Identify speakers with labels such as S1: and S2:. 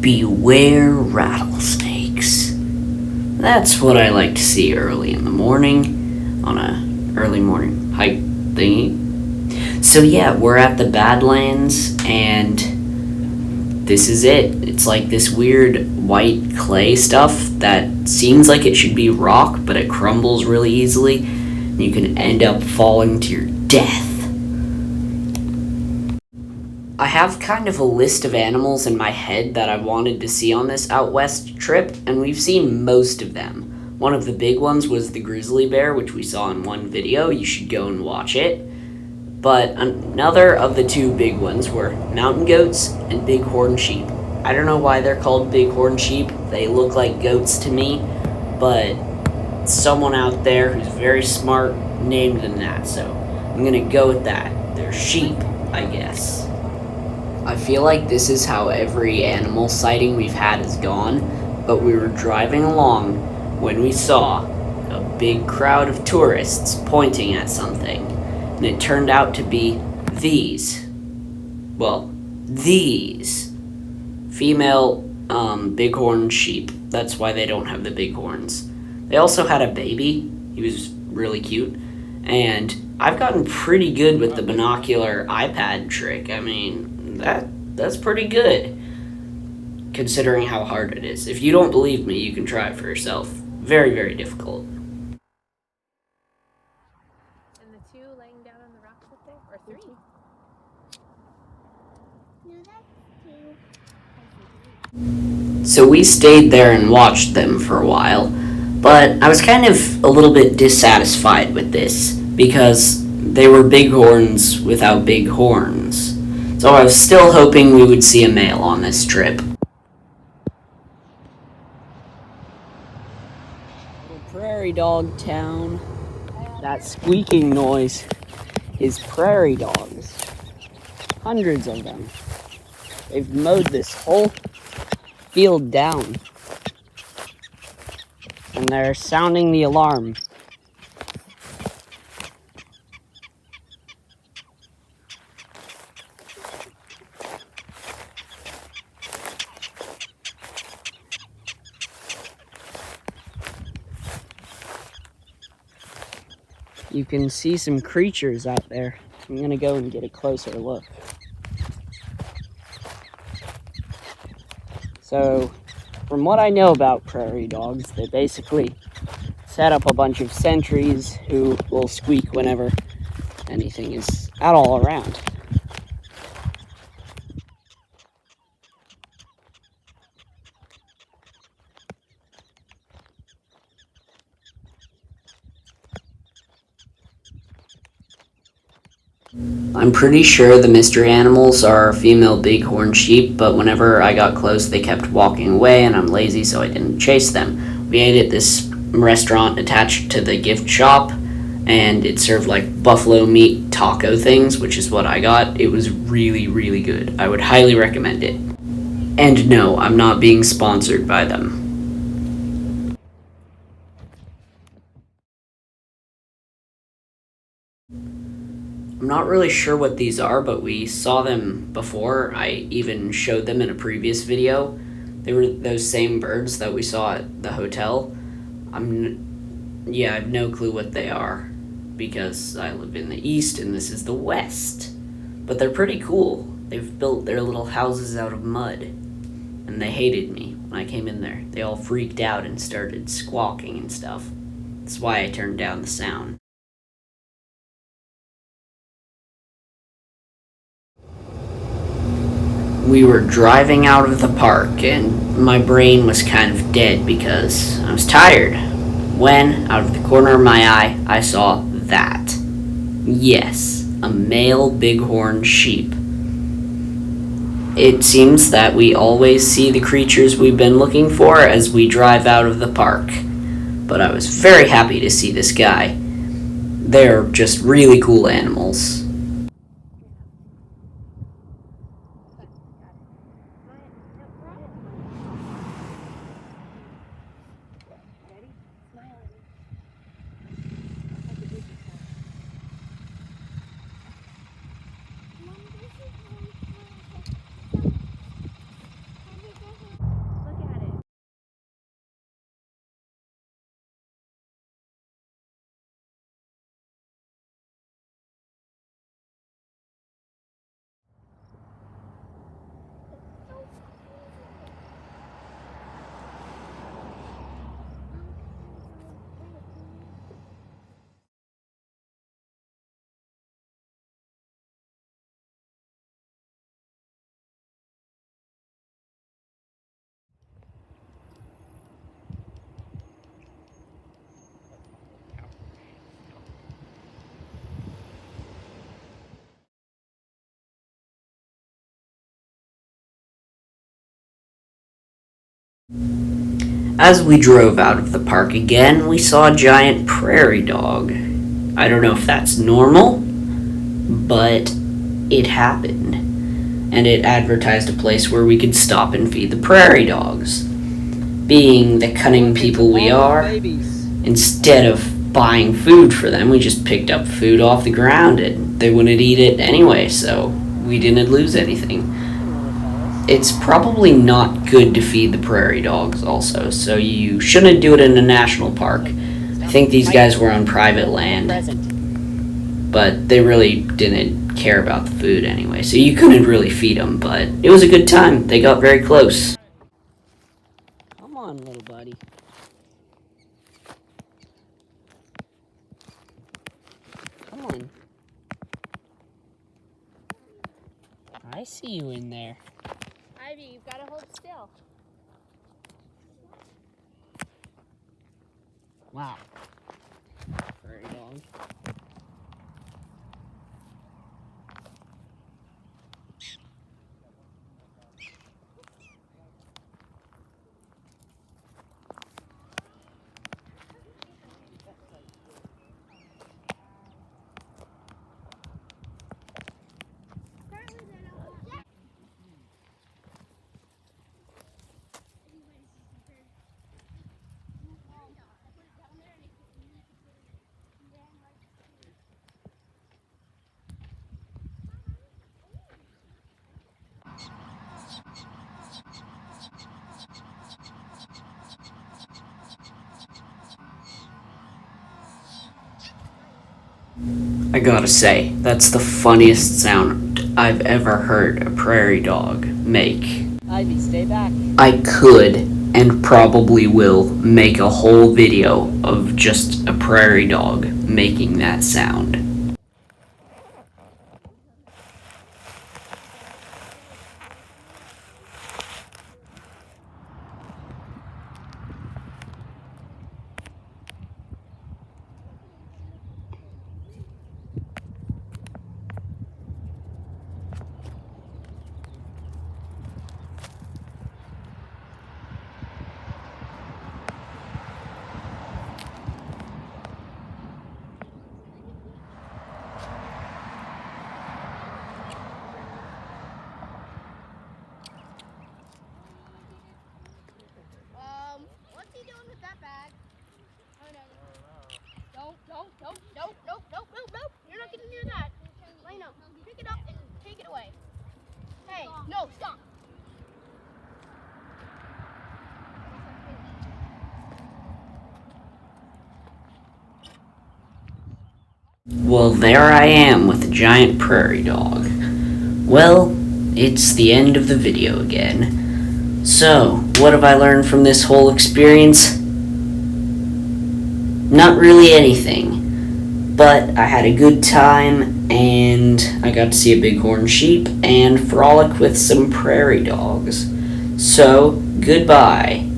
S1: Beware rattlesnakes. That's what I like to see early in the morning on a early morning hike thingy. So yeah, we're at the Badlands and this is it. It's like this weird white clay stuff that seems like it should be rock, but it crumbles really easily and you can end up falling to your death. I have kind of a list of animals in my head that I wanted to see on this out west trip, and we've seen most of them. One of the big ones was the grizzly bear, which we saw in one video. You should go and watch it. But another of the two big ones were mountain goats and bighorn sheep. I don't know why they're called bighorn sheep. They look like goats to me, but someone out there who's very smart named them that, so I'm gonna go with that. They're sheep, I guess. I feel like this is how every animal sighting we've had is gone, but we were driving along when we saw a big crowd of tourists pointing at something, and it turned out to be these female bighorn sheep. That's why they don't have the big horns. They also had a baby. He was really cute, and I've gotten pretty good with the binocular iPad trick. I mean, that's pretty good, considering how hard it is. If you don't believe me, you can try it for yourself. Very, very difficult.
S2: And the two laying down on the rocks up there? Or three?
S3: No, that's two.
S1: So we stayed there and watched them for a while, but I was kind of a little bit dissatisfied with this because they were bighorns without big horns. So I was still hoping we would see a male on this trip. Little prairie dog town. That squeaking noise is prairie dogs. Hundreds of them. They've mowed this whole field down. And they're sounding the alarm. You can see some creatures out there. I'm gonna go and get a closer look. So, from what I know about prairie dogs, they basically set up a bunch of sentries who will squeak whenever anything is at all around. I'm pretty sure the mystery animals are female bighorn sheep, but whenever I got close, they kept walking away, and I'm lazy, so I didn't chase them. We ate at this restaurant attached to the gift shop, and it served like buffalo meat taco things, which is what I got. It was really, really good. I would highly recommend it. And no, I'm not being sponsored by them. I'm not really sure what these are, but we saw them before. I even showed them in a previous video. They were those same birds that we saw at the hotel. I have no clue what they are because I live in the east and this is the west. But they're pretty cool. They've built their little houses out of mud. And they hated me when I came in there. They all freaked out and started squawking and stuff. That's why I turned down the sound. We were driving out of the park and my brain was kind of dead because I was tired. When, out of the corner of my eye, I saw that. Yes, a male bighorn sheep. It seems that we always see the creatures we've been looking for as we drive out of the park. But I was very happy to see this guy. They're just really cool animals. As we drove out of the park again, we saw a giant prairie dog. I don't know if that's normal, but it happened. And it advertised a place where we could stop and feed the prairie dogs. Being the cunning people we are, instead of buying food for them, we just picked up food off the ground and they wouldn't eat it anyway, so we didn't lose anything. It's probably not good to feed the prairie dogs also, so you shouldn't do it in a national park. I think these guys were on private land, but they really didn't care about the food anyway, so you couldn't really feed them, but it was a good time. They got very close. Come on, little buddy. Come on. I see you in there.
S2: Ivy, you've got to hold still.
S1: Wow. Prairie dog. I gotta say, that's the funniest sound I've ever heard a prairie dog make.
S3: Ivy, stay back.
S1: I could, and probably will, make a whole video of just a prairie dog making that sound.
S2: What's he doing with that bag? Oh no. Nope. You're not getting near that. Lena, pick it up and take it away. Hey, no, stop.
S1: Well, there I am with a giant prairie dog. Well, it's the end of the video again. So, what have I learned from this whole experience? Not really anything, but I had a good time, and I got to see a bighorn sheep and frolic with some prairie dogs. So, goodbye.